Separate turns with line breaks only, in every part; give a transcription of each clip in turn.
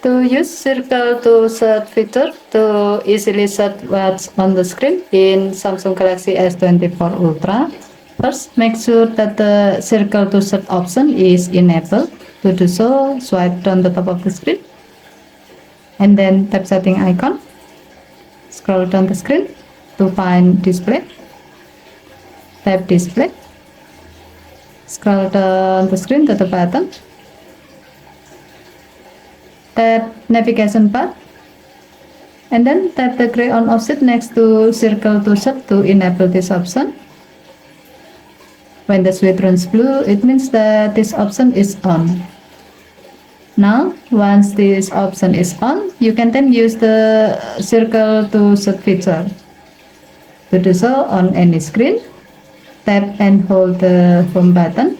To use circle to search feature to easily search what's on the screen in Samsung Galaxy S24 Ultra, first make sure that the circle to search option is enabled. To do so, swipe down the top of the screen and then tap setting icon. Scroll down the screen to find display. Tap display. Scroll down the screen to the button. Tap navigation bar and then tap the gray on offset next to circle to search to enable this option. When the switch turns blue, it means that this option is on. Now, once this option is on, you can then use the circle to search feature. To do so on any screen, tap and hold the home button.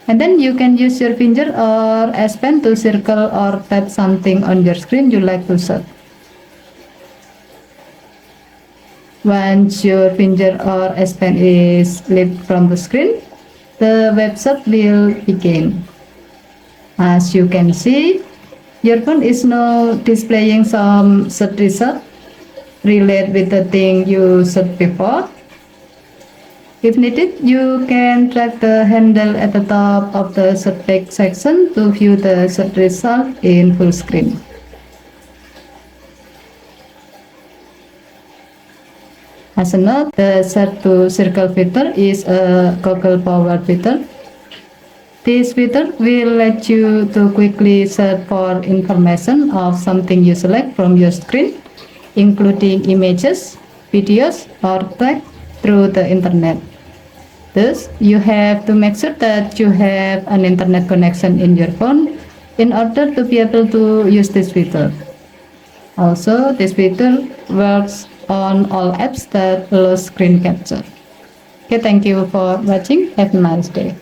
And then you can use your finger or S Pen to circle or tap something on your screen you like to search. Once your finger or S Pen is lifted from the screen, the web search will begin. As you can see, your phone is now displaying some search result related with the thing you searched before. If needed, you can drag the handle at the top of the search text section to view the search result in full screen. As a note, the search to circle feature is a Google powered feature. This feature will let you to quickly search for information of something you select from your screen, including images, videos, or text through the internet. Thus, you have to make sure that you have an internet connection in your phone in order to be able to use this feature. Also, this feature works on all apps that allow screen capture. Okay, thank you for watching. Have a nice day.